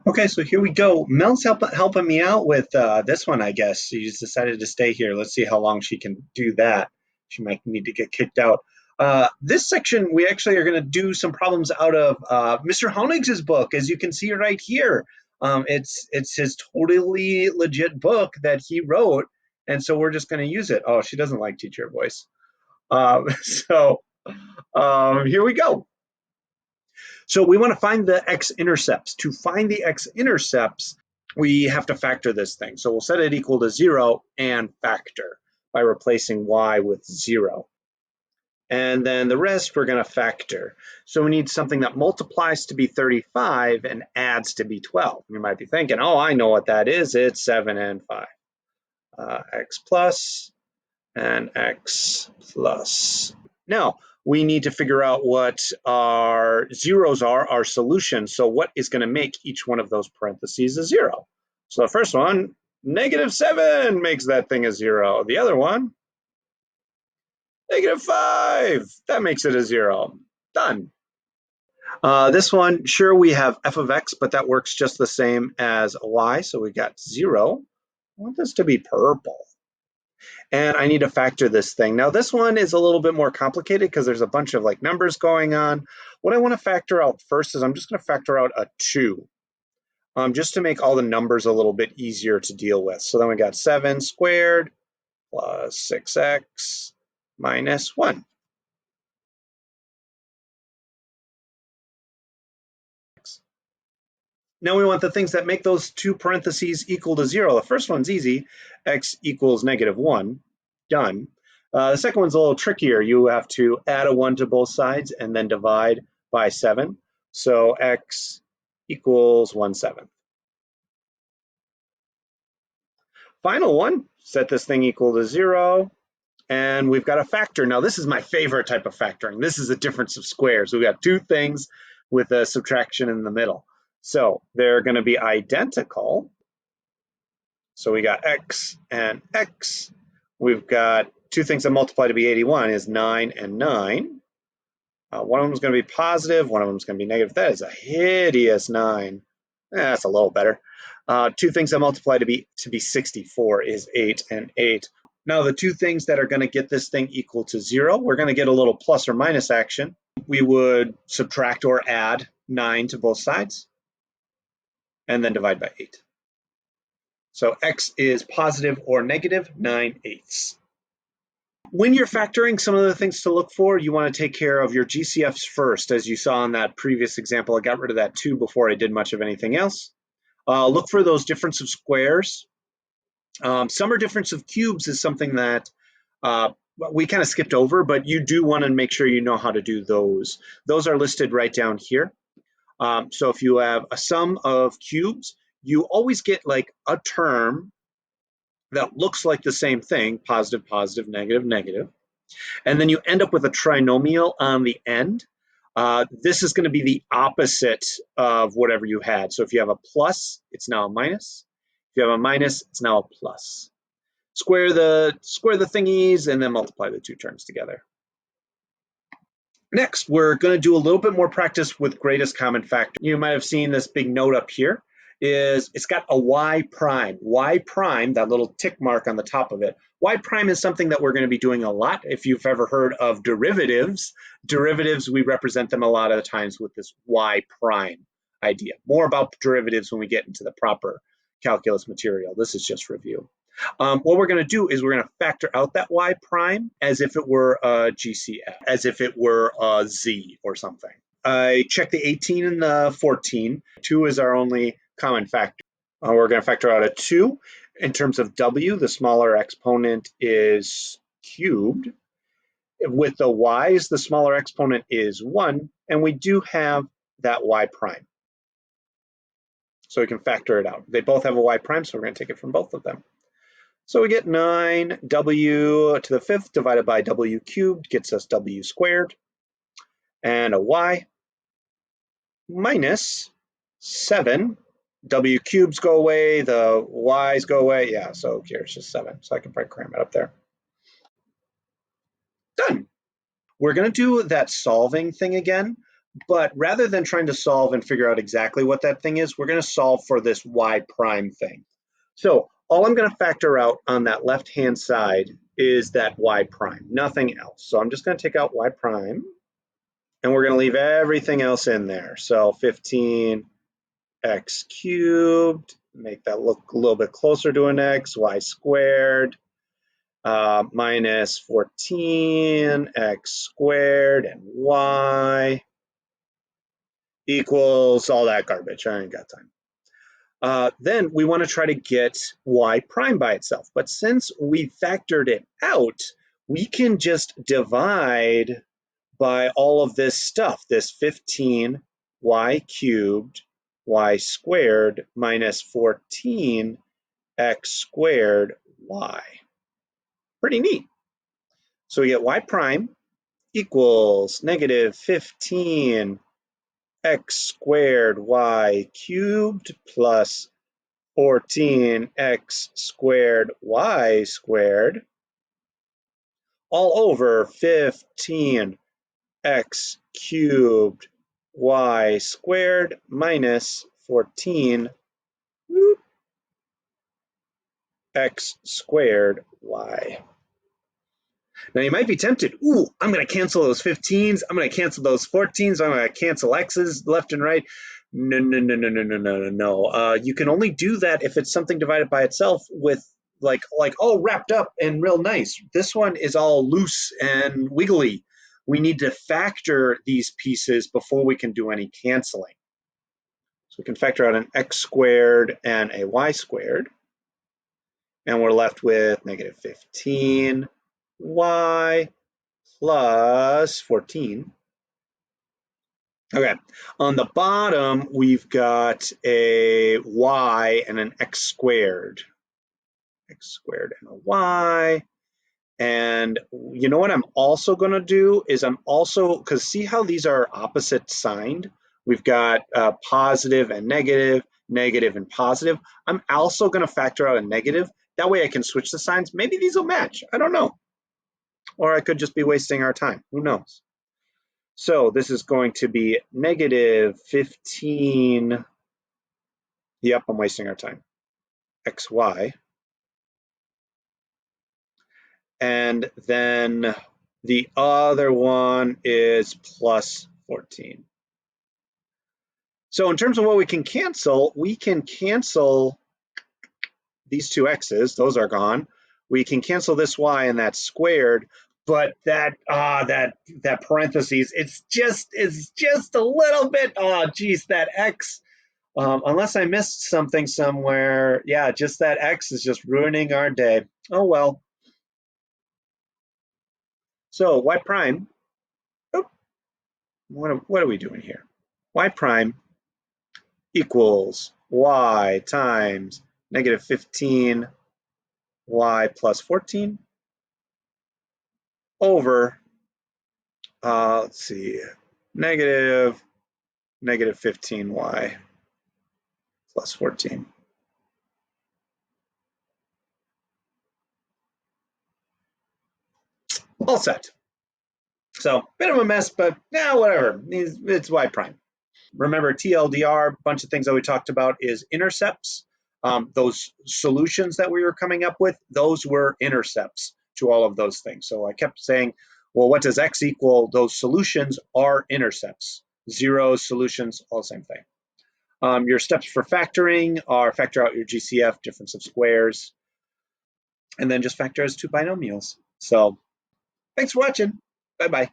Okay, so here we go. Mel's helping me out with this one, I guess. She's decided to stay here. Let's see how long she can do that. She might need to get kicked out. This section, we actually are going to do some problems out of Mr. Honig's book, as you can see right here. It's his totally legit book that he wrote, and so we're just going to use it. Oh, she doesn't like teacher voice. So here we go. So we want to find the x-intercepts. To find the x-intercepts, we have to factor this thing. So we'll set it equal to 0 and factor by replacing y with 0. And then the rest we're going to factor. So we need something that multiplies to be 35 and adds to be 12. You might be thinking, oh, I know what that is. It's 7 and 5. X plus and x plus. Now, we need to figure out what our zeros are, our solution. So what is going to make each one of those parentheses a 0? So the first one, -7 makes that thing a 0. The other one, -5, that makes it a 0. Done. This one, sure, we have f of x, but that works just the same as y. So we got 0. I want this to be purple. And I need to factor this thing. Now this one is a little bit more complicated because there's a bunch of like numbers going on. What I want to factor out first is I'm just going to factor out a 2, just to make all the numbers a little bit easier to deal with. So then we got 7 squared plus 6x minus 1. Now we want the things that make those two parentheses equal to 0. The first one's easy, x equals -1, done. The second one's a little trickier. You have to add a 1 to both sides and then divide by 7. So x equals 1/7. Final one, set this thing equal to 0. And we've got a factor. Now this is my favorite type of factoring. This is a difference of squares. We've got two things with a subtraction in the middle. So they're going to be identical. So we got x and x. We've got two things that multiply to be 81 is 9 and 9. One of them is going to be positive, one of them is going to be negative. That is a hideous 9. That's a little better. Two things that multiply to be 64 is 8 and 8. Now the two things that are going to get this thing equal to 0, we're going to get a little plus or minus action. We would subtract or add 9 to both sides and then divide by 8. So x is positive or negative 9/8. When you're factoring, some of the things to look for, you want to take care of your GCFs first. As you saw in that previous example, I got rid of that 2 before I did much of anything else. Look for those difference of squares. Some are difference of cubes is something that we kind of skipped over, but you do want to make sure you know how to do those. Those are listed right down here. So if you have a sum of cubes, you always get like a term that looks like the same thing, positive, positive, negative, negative. And then you end up with a trinomial on the end. This is going to be the opposite of whatever you had. So if you have a plus, it's now a minus. If you have a minus, it's now a plus. Square the thingies and then multiply the two terms together. Next, we're going to do a little bit more practice with greatest common factor. You might have seen this big note up here. It's got a y prime. Y prime, that little tick mark on the top of it. Y prime is something that we're going to be doing a lot. If you've ever heard of derivatives, we represent them a lot of the times with this y prime idea. More about derivatives when we get into the proper calculus material. This is just review. What we're going to do is we're going to factor out that y prime as if it were a GCF, as if it were a z or something. I checked the 18 and the 14. 2 is our only common factor. We're going to factor out a 2. In terms of w, the smaller exponent is cubed. With the y's, the smaller exponent is 1, and we do have that y prime. So we can factor it out. They both have a y prime, so we're going to take it from both of them. So we get 9w to the 5th divided by w cubed gets us w squared, and a y minus 7. W cubes go away, the y's go away. Yeah, so here it's just 7. So I can probably cram it up there. Done. We're going to do that solving thing again, But rather than trying to solve and figure out exactly what that thing is, we're going to solve for this y prime thing. So all I'm going to factor out on that left-hand side is that y prime, nothing else. So I'm just going to take out y prime, and we're going to leave everything else in there. So 15x cubed, make that look a little bit closer to an x, y squared, minus 14x squared and y equals all that garbage. I ain't got time. Then we want to try to get y prime by itself. But since we factored it out, we can just divide by all of this stuff, this 15 y cubed y squared minus 14 x squared y. Pretty neat. So we get y prime equals negative 15 x squared y cubed plus 14x squared y squared all over 15x cubed y squared minus 14 x squared y. Now you might be tempted, ooh, I'm going to cancel those 15s, I'm going to cancel those 14s, I'm going to cancel x's left and right. No, no, no, no, no, no, no, no, no. You can only do that if it's something divided by itself with like all wrapped up and real nice. This one is all loose and wiggly. We need to factor these pieces before we can do any canceling. So we can factor out an x squared and a y squared. And we're left with negative 15y plus 14. Okay, on the bottom, we've got a y and an x squared and a y. And you know what I'm also going to do is I'm also, because see how these are opposite signed? We've got positive and negative, negative and positive. I'm also going to factor out a negative. That way I can switch the signs. Maybe these will match. I don't know. Or I could just be wasting our time. Who knows? So this is going to be negative 15. Yep, I'm wasting our time. XY. And then the other one is plus 14. So in terms of what we can cancel these two x's, those are gone. We can cancel this y and that squared, but that parentheses, it's just a little bit, oh geez, that x, unless I missed something somewhere, yeah, just that x is just ruining our day. Oh well. So y prime, oh, what are we doing here? Y prime equals y times negative 15 y plus 14 over, let's see, negative 15y plus 14. All set. So bit of a mess, but yeah, whatever. It's y prime. Remember TLDR, a bunch of things that we talked about is intercepts. Those solutions that we were coming up with, those were intercepts to all of those things. So I kept saying, well, what does x equal? Those solutions are intercepts. Zeros, solutions, all the same thing. Your steps for factoring are factor out your GCF, difference of squares, and then just factor as two binomials. So thanks for watching. Bye-bye.